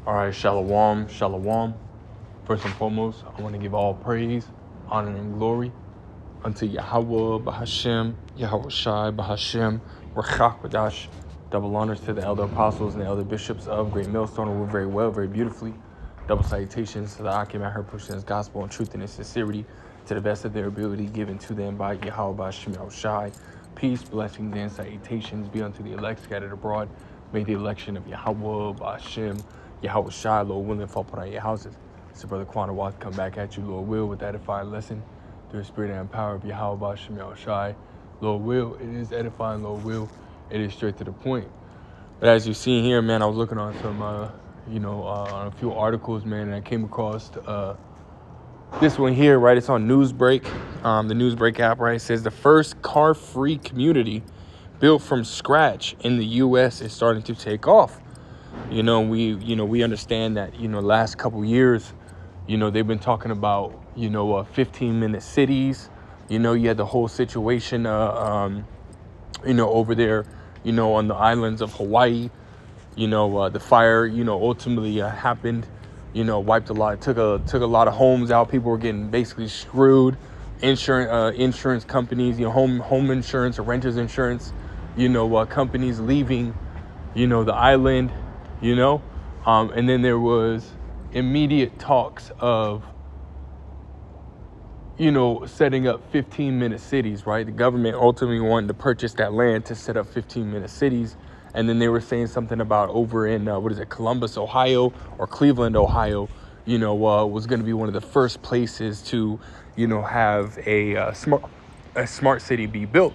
All right, shalom, shalom. First and foremost, I want to give all praise, honor, and glory unto Yahweh, Bahashem, Yahweh Shai, Bahashem, Rachak Badash. Double honors to the elder apostles and the elder bishops of Great Millstone who rule very well, very beautifully. Double salutations to the Akim and her pushing his gospel and truth and in sincerity to the best of their ability given to them by Yahweh, Bahashem, Yahweh Shai. Peace, blessings, and salutations be unto the elect scattered abroad. May the election of Yahweh, Bahashem, Yahweh Shai, Lord willing, fall upon your houses. So Brother Quanah Watt come back at you, Lord will, with that edifying lesson. Through the spirit and power of Yahweh, Bahashem, Yahweh Shai. Lord will, it is edifying, Lord will, it is straight to the point. But as you see here, man, I was looking on some, on a few articles, man, and I came across this one here, right? It's on Newsbreak, the Newsbreak app, right? It says the first car-free community built from scratch in the U.S. is starting to take off. We understand that, last couple years, they've been talking about, 15-minute cities. You had the whole situation, over there, on the islands of Hawaii. The fire, ultimately happened, wiped a lot, took a lot of homes out. People were getting basically screwed. Insurance companies, home insurance or renters insurance, companies leaving, the island, and then there was immediate talks of, setting up 15-minute cities, right? The government ultimately wanted to purchase that land to set up 15-minute cities. And then they were saying something about over in, Columbus, Ohio, or Cleveland, Ohio, was going to be one of the first places to, have a smart city be built.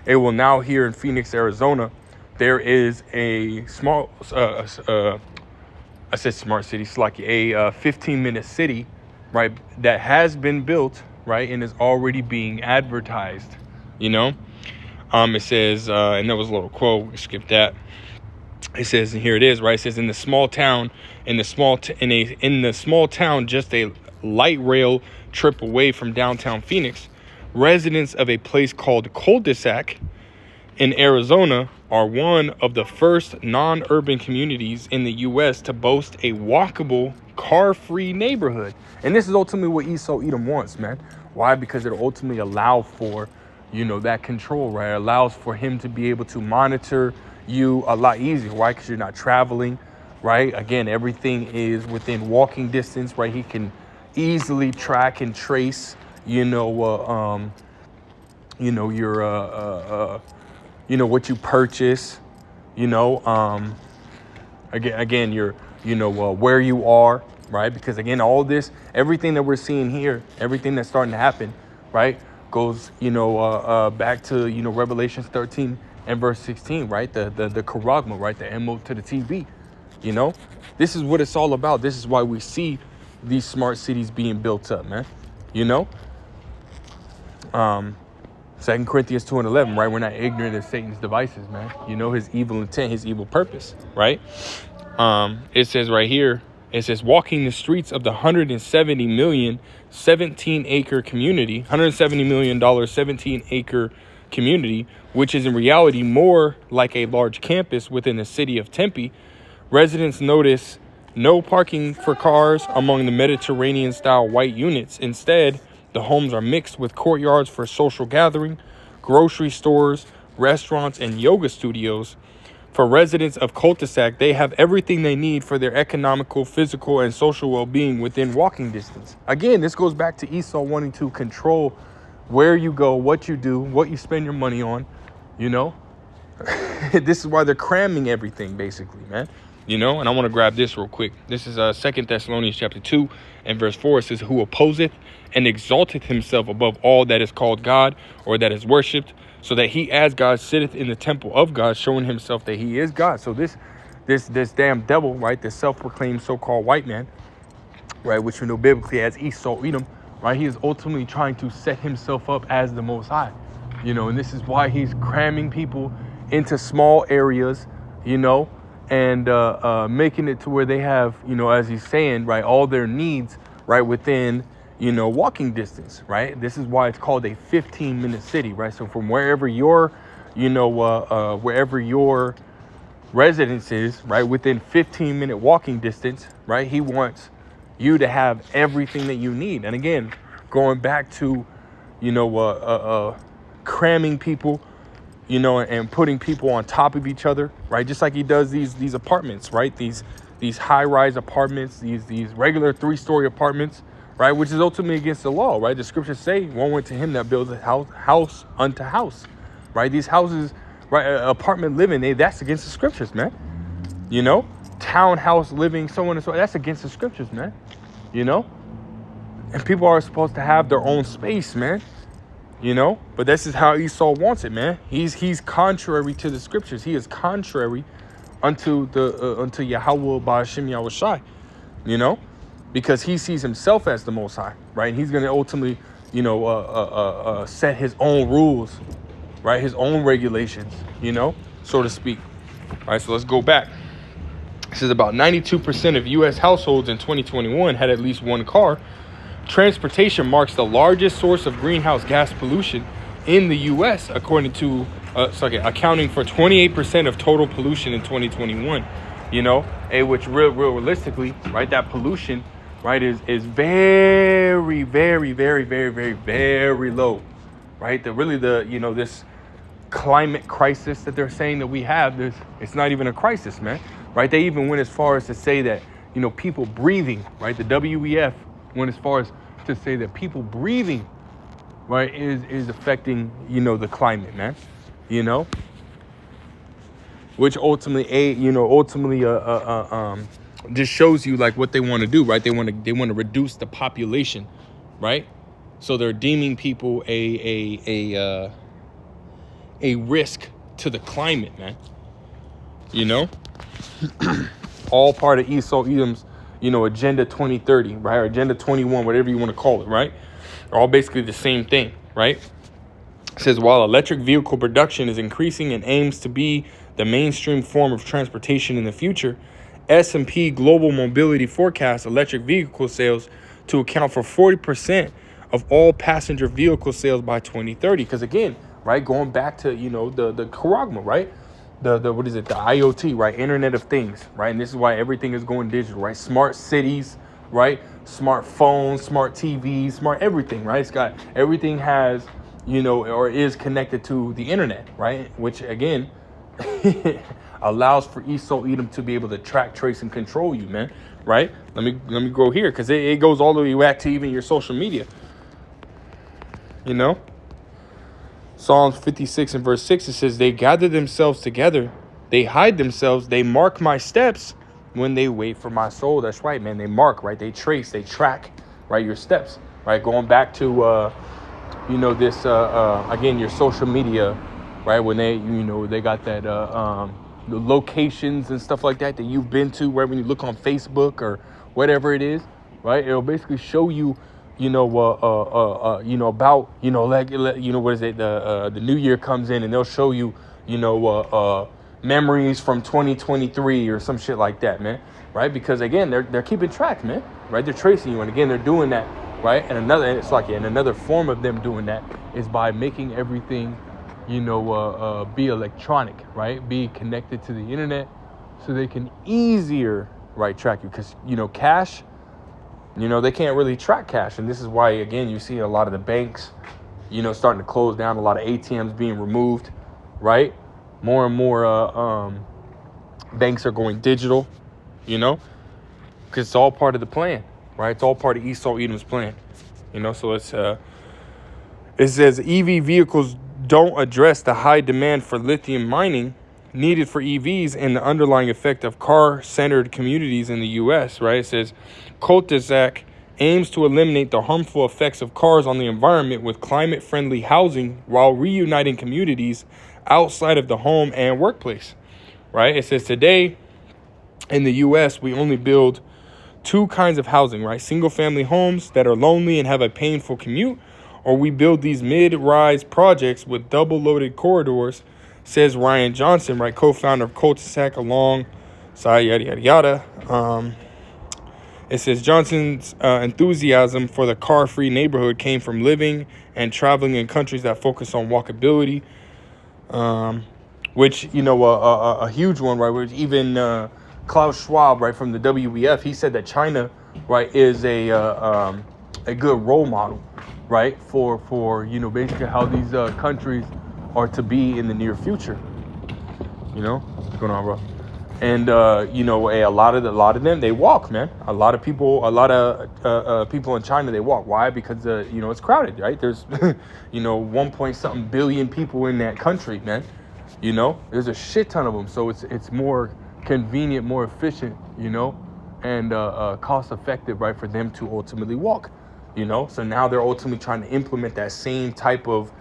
It will now here in Phoenix, Arizona, there is a smart city, it's like a 15-minute city, right, that has been built, right, and is already being advertised, It says, and there was a little quote, we skipped that. It says, and here it is, right? It says, in the small town, just a light rail trip away from downtown Phoenix, residents of a place called Cul-de-sac in Arizona are one of the first non-urban communities in the U.S. to boast a walkable, car-free neighborhood. And this is ultimately what Esau Edom wants, man. Why? Because it ultimately allow for, that control, right? It allows for him to be able to monitor you a lot easier, right? Because you're not traveling, right? Again, everything is within walking distance, right? He can easily track and trace, what you purchase, again, your, where you are, right? Because again, all this, everything that we're seeing here, everything that's starting to happen, right, goes, back to, Revelations 13 and verse 16, right? The charagma, right? The MO to the TV, this is what it's all about. This is why we see these smart cities being built up, man, 2 Corinthians 2:11, right? We're not ignorant of Satan's devices, man. His evil intent, his evil purpose, right? It says right here, it says, walking the streets of the $170 million, 17-acre community, $170 million, 17-acre community, which is in reality more like a large campus within the city of Tempe. Residents notice no parking for cars among the Mediterranean-style white units. Instead, the homes are mixed with courtyards for social gathering, grocery stores, restaurants, and yoga studios. For residents of Cul-de-sac, they have everything they need for their economical, physical, and social well-being within walking distance. Again, this goes back to Esau wanting to control where you go, what you do, what you spend your money on, This is why they're cramming everything, basically, man. And I want to grab this real quick. This is 2 Thessalonians chapter 2 and verse 4. It says, who opposeth and exalteth himself above all that is called God or that is worshipped, so that he as God sitteth in the temple of God, showing himself that he is God. So this damn devil, right, this self-proclaimed so-called white man, right, which we know biblically as Esau Edom, right, he is ultimately trying to set himself up as the Most High, and this is why he's cramming people into small areas, and making it to where they have, as he's saying, right, all their needs, right, within, walking distance, right? This is why it's called a 15-minute city, right? So from wherever you're, wherever your residences, right, within 15-minute walking distance, right? He wants you to have everything that you need. And again, going back to, cramming people, and putting people on top of each other, right? Just like he does these apartments, right? These high-rise apartments, these regular 3-story apartments, right? Which is ultimately against the law, right? The scriptures say, "Woe unto him that builds a house unto house," right? These houses, right? Apartment living, that's against the scriptures, man. Townhouse living, so on and so on. That's against the scriptures, man. And people are supposed to have their own space, man. But this is how Esau wants it, man. He's contrary to the scriptures. He is contrary unto Yahweh Ba'ashem Yahushai, because he sees himself as the Most High, right? And he's going to ultimately, set his own rules, right? His own regulations, so to speak. All right, so let's go back. This is about 92% of U.S. households in 2021 had at least one car. Transportation marks the largest source of greenhouse gas pollution in the U.S., according to accounting for 28% of total pollution in 2021. Which realistically, right, that pollution, right, is very, very, very, very, very, very low, right? This climate crisis that they're saying that we have, it's not even a crisis, man, right? They even went as far as to say that people breathing, right? The WEF went as far as to say that people breathing, right, is affecting, the climate, man, which ultimately, just shows you like what they want to do, right? They want to reduce the population, right? So they're deeming people a risk to the climate, man. All part of Esau Edom's, Agenda 2030, right? Or Agenda 21, whatever you want to call it, right? They're all basically the same thing, right? It says, while electric vehicle production is increasing and aims to be the mainstream form of transportation in the future, S&P Global Mobility forecasts electric vehicle sales to account for 40% of all passenger vehicle sales by 2030. Because again, right, going back to, the charagma, right? The what is it? The IoT, right? Internet of Things, right? And this is why everything is going digital, right? Smart cities, right? Smart phones, smart TVs, smart everything, right? It's got everything has, or is connected to the internet, right? Which again allows for Esau Edom to be able to track, trace, and control you, man. Right? Let me go here because it goes all the way back to even your social media. Psalms 56 and verse 6, it says, they gather themselves together, they hide themselves, they mark my steps when they wait for my soul. That's right, man. They mark, right? They trace, they track, right, your steps, right? Going back to, again, your social media, right? When they got that, the locations and stuff like that you've been to, right? When you look on Facebook or whatever it is, right? It'll basically show you, about, what is it? The new year comes in and they'll show you, memories from 2023 or some shit like that, man. Right? Because again, they're keeping track, man. Right? They're tracing you. And again, they're doing that, right? And another form of them doing that is by making everything, be electronic, right? Be connected to the internet so they can easier, right, track you. Because, cash, they can't really track cash. And this is why, again, you see a lot of the banks, starting to close down, a lot of ATMs being removed, right? More and more banks are going digital, because it's all part of the plan, right? It's all part of Esau Edom's plan, So it says EV vehicles don't address the high demand for lithium mining needed for EVs and the underlying effect of car-centered communities in the U.S., right? It says Koltizak aims to eliminate the harmful effects of cars on the environment with climate-friendly housing while reuniting communities outside of the home and workplace, right? It says today in the U.S., we only build two kinds of housing, right? Single-family homes that are lonely and have a painful commute, or we build these mid-rise projects with double-loaded corridors, says Ryan Johnson, right, co-founder of Cul-de-sac alongside yada, yada, yada. It says Johnson's enthusiasm for the car-free neighborhood came from living and traveling in countries that focus on walkability. which, a huge one, right? Which even Klaus Schwab, right, from the WEF, he said that China, right, is a good role model, right, for basically how these countries are to be in the near future. What's going on, bro? And a lot of them, they walk, man. A lot of people in China, they walk. Why? Because it's crowded, right? There's 1 point something billion people in that country, man. There's a shit ton of them, so it's more convenient, more efficient, and cost effective, right, for them to ultimately walk. So now they're ultimately trying to implement that same type of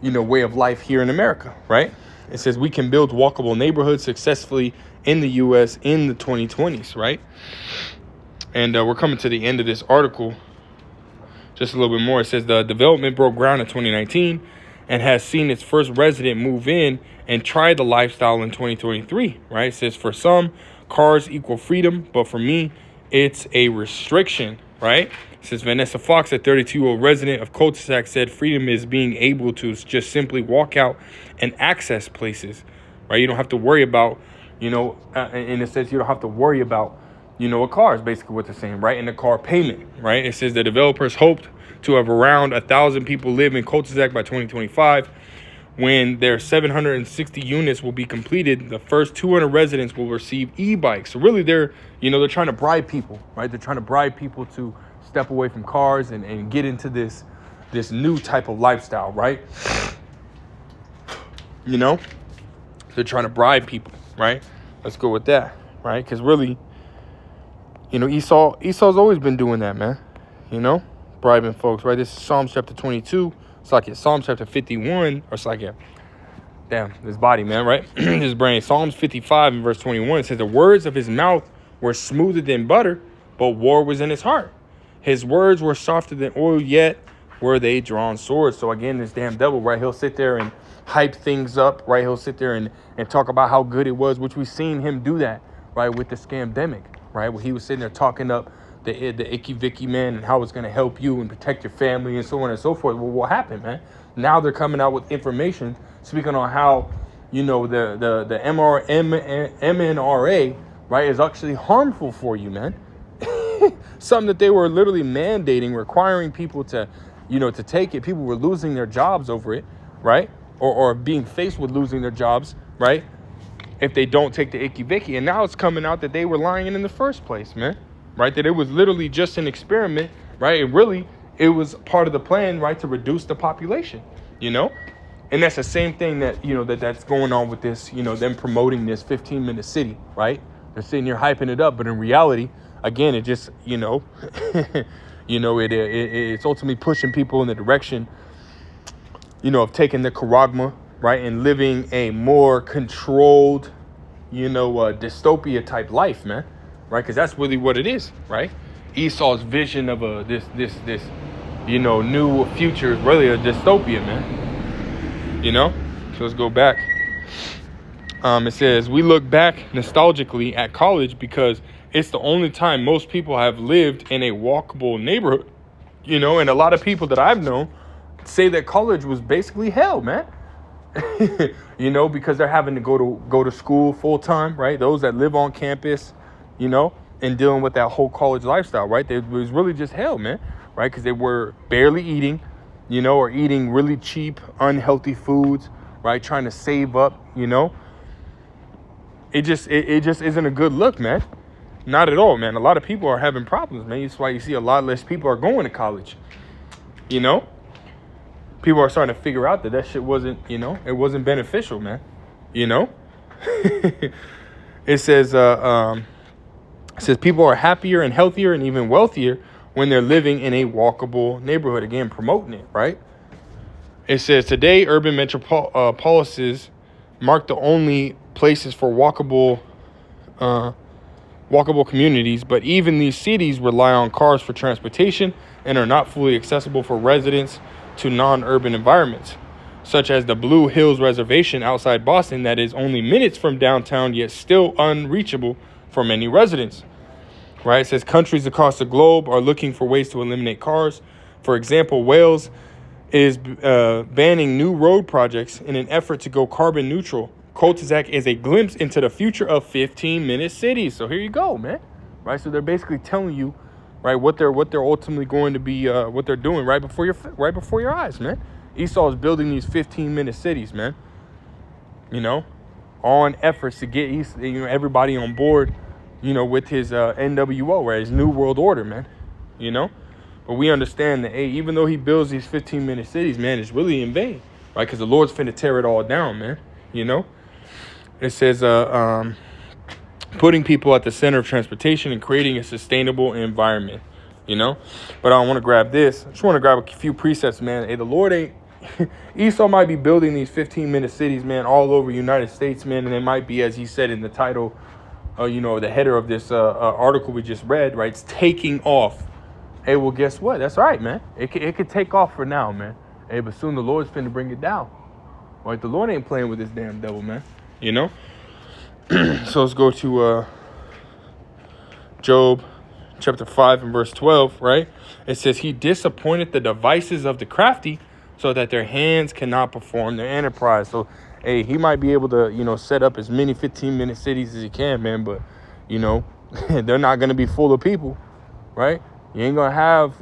way of life here in America, right? It says we can build walkable neighborhoods successfully in the U.S. in the 2020s, right? And we're coming to the end of this article. Just a little bit more. It says the development broke ground in 2019 and has seen its first resident move in and try the lifestyle in 2023, right? It says for some, cars equal freedom, but for me, it's a restriction, right? It says Vanessa Fox, a 32-year-old resident of Cul-de-sac, said freedom is being able to just simply walk out and access places, right? You don't have to worry about, in a sense, you don't have to worry about, a car is basically what they're saying, right? And the car payment, right? It says the developers hoped to have around 1,000 people live in Cul-de-sac by 2025. When their 760 units will be completed, the first 200 residents will receive e-bikes. So really, they're trying to bribe people, right? They're trying to bribe people to step away from cars and get into this new type of lifestyle, right? They're trying to bribe people, right? Let's go with that, right? Because really, Esau's always been doing that, man. Bribing folks, right? This is Psalms chapter 22. It's like Psalms chapter 51. Or it's like damn, this body, man, right? This brain. Psalms 55 and verse 21. It says the words of his mouth were smoother than butter, but war was in his heart. His words were softer than oil, yet were they drawn swords. So again, this damn devil, right? He'll sit there and hype things up, right? He'll sit there and talk about how good it was, which we've seen him do that, right? With the scamdemic, right? Where he was sitting there talking up the icky vicky, man, and how it's going to help you and protect your family and so on and so forth. Well, what happened, man? Now they're coming out with information speaking on how, the MNRA, right, is actually harmful for you, man. Something that they were literally mandating, requiring people to, to take it. People were losing their jobs over it, right? Or being faced with losing their jobs, right? If they don't take the icky vicky. And now it's coming out that they were lying in the first place, man. Right, that it was literally just an experiment, right? And really, it was part of the plan, right, to reduce the population, And that's the same thing that, that's going on with this, them promoting this 15-minute city, right? They're sitting here hyping it up, but in reality, again, it just, it's ultimately pushing people in the direction, of taking the charagma, right, and living a more controlled, dystopia type life, man. Right, because that's really what it is, right? Esau's vision of this new future is really a dystopia, man. So let's go back. It says we look back nostalgically at college because it's the only time most people have lived in a walkable neighborhood. And a lot of people that I've known say that college was basically hell, man. Because they're having to go to school full time, right? Those that live on campus. And dealing with that whole college lifestyle, right? It was really just hell, man, right? Because they were barely eating, or eating really cheap, unhealthy foods, right? Trying to save up, It just isn't a good look, man. Not at all, man. A lot of people are having problems, man. That's why you see a lot less people are going to college, People are starting to figure out that shit wasn't, it wasn't beneficial, man. It says, people are happier and healthier and even wealthier when they're living in a walkable neighborhood. Again, promoting it, right? It says today, urban metropolises mark the only places for walkable communities, but even these cities rely on cars for transportation and are not fully accessible for residents to non-urban environments, such as the Blue Hills Reservation outside Boston that is only minutes from downtown, yet still unreachable for many residents. Right? It says countries across the globe are looking for ways to eliminate cars. For example, Wales is banning new road projects in an effort to go carbon neutral. Cul-de-sac is a glimpse into the future of 15-minute cities. So here you go, man. Right. So they're basically telling you, right, what they're ultimately going to be, what they're doing right before your eyes, man. Esau is building these 15-minute cities, man. You know, all in efforts to get everybody on board, with his NWO, right, his New World Order, man. But we understand that, hey, even though he builds these 15-minute cities, man, it's really in vain, right? Because the Lord's finna tear it all down, man. It says, putting people at the center of transportation and creating a sustainable environment, But I don't want to grab this. I just want to grab a few precepts, man. Hey, the Lord ain't... Esau might be building these 15-minute cities, man, all over the United States, man. And it might be, as he said in the title, the header of this article we just read, right? It's taking off. Hey, well, guess what? That's right, man. It could take off for now, man. Hey, but soon the Lord's finna bring it down. Right? The Lord ain't playing with this damn devil, man. So let's go to Job chapter 5 and verse 12, right? It says, he disappointed the devices of the crafty so that their hands cannot perform their enterprise. So, hey, he might be able to, set up as many 15-minute cities as he can, man. But, they're not going to be full of people, right? You ain't going to have,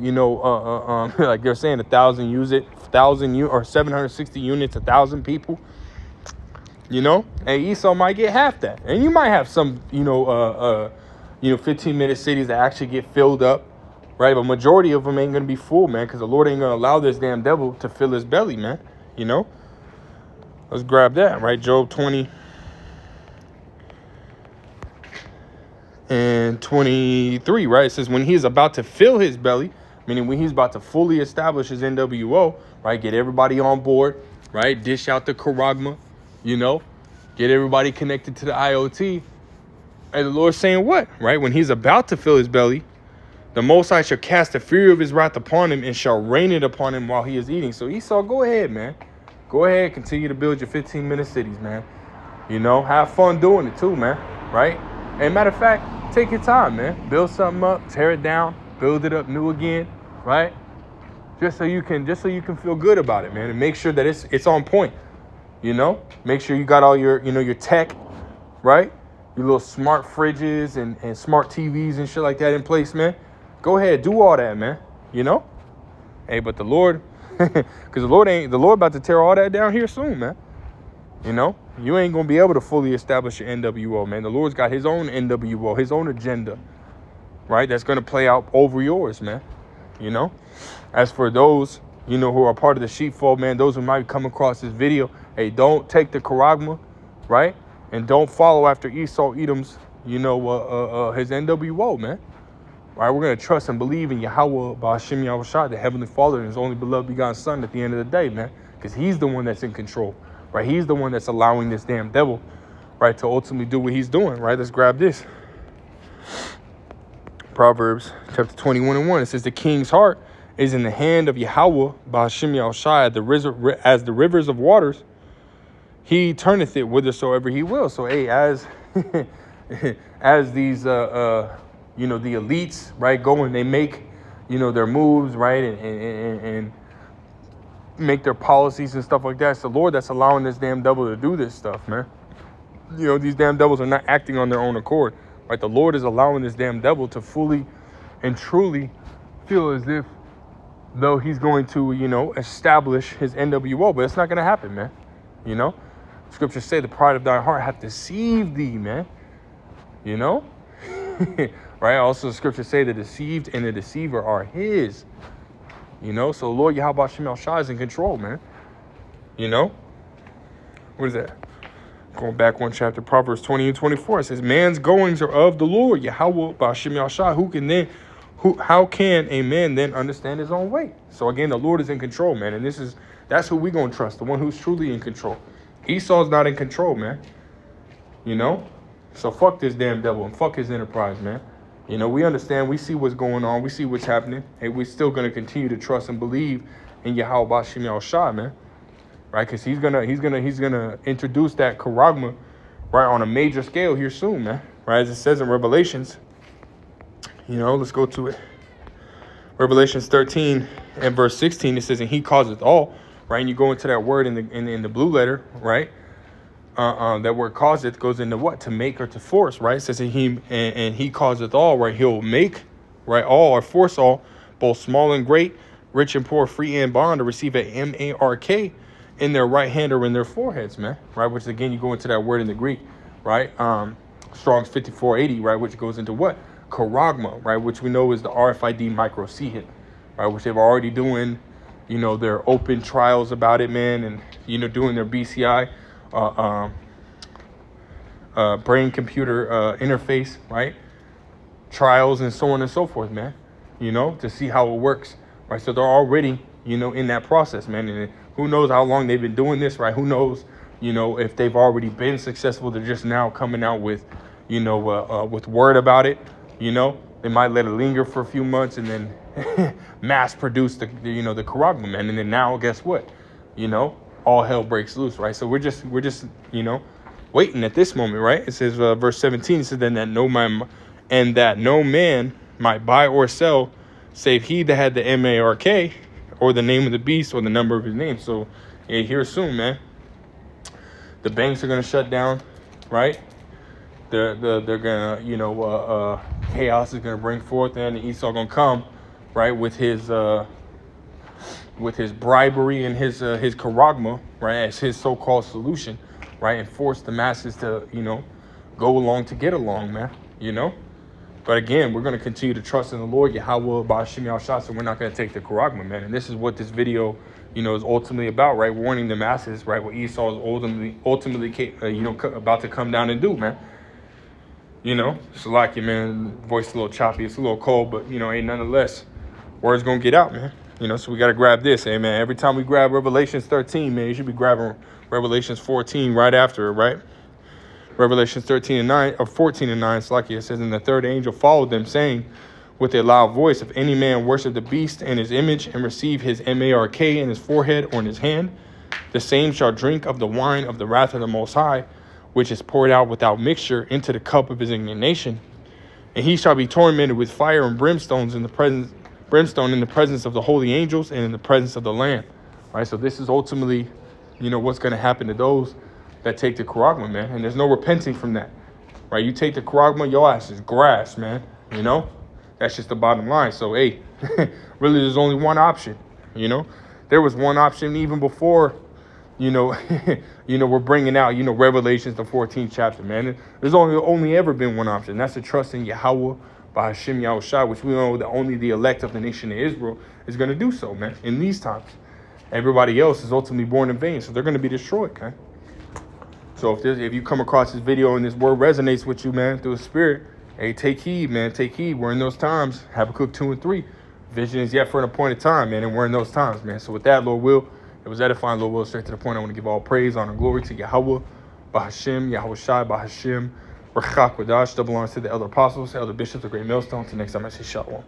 like they're saying, 760 units, 1,000 people. Hey, Esau might get half that. And you might have some, 15-minute cities that actually get filled up, right? But majority of them ain't going to be full, man, because the Lord ain't going to allow this damn devil to fill his belly, man. Let's grab that, right? Job 20 and 23, right? It says when he is about to fill his belly, meaning when he's about to fully establish his NWO, right? Get everybody on board, right? Dish out the charagma, get everybody connected to the IoT. And the Lord's saying what, right? When he's about to fill his belly, the Most High shall cast the fury of his wrath upon him and shall rain it upon him while he is eating. So Esau, go ahead, man. Go ahead, continue to build your 15-minute cities, man. Have fun doing it too, man, right? And matter of fact, take your time, man. Build something up, tear it down, build it up new again, right? Just so you can feel good about it, man, and make sure that it's on point. Make sure you got all your your tech, right? Your little smart fridges and smart TVs and shit like that in place, man. Go ahead, do all that, man. Hey, but the Lord, because the Lord about to tear all that down here soon, man. You ain't gonna be able to fully establish your NWO, man. The Lord's got his own NWO, his own agenda, right? That's gonna play out over yours, man. As for those, who are part of the sheepfold, man, those who might come across this video, hey, don't take the charagma, right? And don't follow after Esau Edom's, his NWO, man. Right? We're going to trust and believe in Yahweh, Ba'ashem Yahushua, the Heavenly Father, and his only beloved begotten Son at the end of the day, man. Because he's the one that's in control, right? He's the one that's allowing this damn devil, right, to ultimately do what he's doing, right? Let's grab this. Proverbs chapter 21 and 1. It says, the king's heart is in the hand of Yahweh, Ba'ashem Yahushua, as the rivers of waters. He turneth it whithersoever he will. So, hey, as these, the elites, right, go and they make, their moves, right, and make their policies and stuff like that. It's the Lord that's allowing this damn devil to do this stuff, man. These damn devils are not acting on their own accord, right? The Lord is allowing this damn devil to fully and truly feel as if though he's going to, establish his NWO, but it's not going to happen, man. Scriptures say the pride of thy heart hath deceived thee, man. Right? Also, the scriptures say the deceived and the deceiver are his. So Lord Yahweh Shem Shah is in control, man. What is that? Going back one chapter, Proverbs 20 and 24. It says, man's goings are of the Lord, Yahweh Ba'ashem Shah. How can a man then understand his own way? So again, the Lord is in control, man. And that's who we're going to trust, the one who's truly in control. Esau's not in control, man. So fuck this damn devil and fuck his enterprise, man. We understand, we see what's going on, we see what's happening, and we're still gonna continue to trust and believe in Yahweh Ba'ashem Yahushua, man. Right? Because he's gonna introduce that charagma, right, on a major scale here soon, man. Right? As it says in Revelations. Let's go to it. Revelations 13 and verse 16, it says, and he causeth all, right? And you go into that word in the blue letter, right? That word causeth goes into what? To make or to force, right? It says and he causeth all, right? He'll make, right? All or force all, both small and great, rich and poor, free and bond, to receive a M-A-R-K in their right hand or in their foreheads, man, right? Which again, you go into that word in the Greek, right? Strong's 5480, right? Which goes into what? Charagma, right? Which we know is the RFID micro C hit, right? Which they've already doing, you know, their open trials about it, man, and, you know, doing their BCI, brain computer interface, right? Trials and so on and so forth, man, you know, to see how it works, right? So they're already, you know, in that process, man. And who knows how long they've been doing this, right? Who knows, you know, if they've already been successful. They're just now coming out with, you know, with word about it, you know. They might let it linger for a few months and then mass produce the you know, the Charagma, man. And then now, guess what? You know, all hell breaks loose, right? So we're just, you know, waiting at this moment, right? It says, verse 17, it says, then that no man might buy or sell, save he that had the M-A-R-K, or the name of the beast, or the number of his name. So yeah, here soon, man. The banks are gonna shut down, right? They're gonna, you know, chaos is gonna bring forth, and Esau gonna come, right, with his bribery and his charagma, right, as his so-called solution, right, and force the masses to, you know, go along to get along, man, you know. But again, we're going to continue to trust in the Lord, Yahweh, Ba'ashim Yahushua, so we're not going to take the charagma, man. And this is what this video, you know, is ultimately about, right? Warning the masses, right? What Esau is ultimately, you know, about to come down and do, man. You know, Salaki, man, voice a little choppy, it's a little cold, but, you know, ain't nonetheless, word's going to get out, man. You know, so we got to grab this, hey, man. Every time we grab Revelations 13, man, you should be grabbing Revelations 14 right after it, right? Revelations 13 and 9, or 14 and 9, Salaki, it says, and the third angel followed them, saying with a loud voice, if any man worship the beast and his image, and receive his M-A-R-K in his forehead or in his hand, the same shall drink of the wine of the wrath of the Most High, which is poured out without mixture into the cup of his indignation. And he shall be tormented with fire and brimstone in the presence of the holy angels and in the presence of the Lamb. All right, so this is ultimately, you know, what's going to happen to those that take the charagma, man. And there's no repenting from that, right? You take the charagma, your ass is grass, man. You know, that's just the bottom line. So, hey, really, there's only one option. You know, there was one option even before, you know, we're bringing out, you know, Revelations, the 14th chapter, man. There's only ever been one option. That's to trust in Yahweh, Ba'ashim Yahushua, which we know that only the elect of the nation of Israel is going to do so, man, in these times. Everybody else is ultimately born in vain, so they're going to be destroyed, man. So if you come across this video and this word resonates with you, man, through the spirit, hey, take heed, man, take heed. We're in those times. Habakkuk 2 and 3. Vision is yet for an appointed time, man, and we're in those times, man. So with that, Lord will, it was edifying, Lord will, straight to the point. I want to give all praise, honor, and glory to Yahweh, Bahashim, Yahweh Shai, Bahashim, Rachak Wadash, that belongs to the elder apostles, elder bishops, the great millstone. Till next time, I say shalom.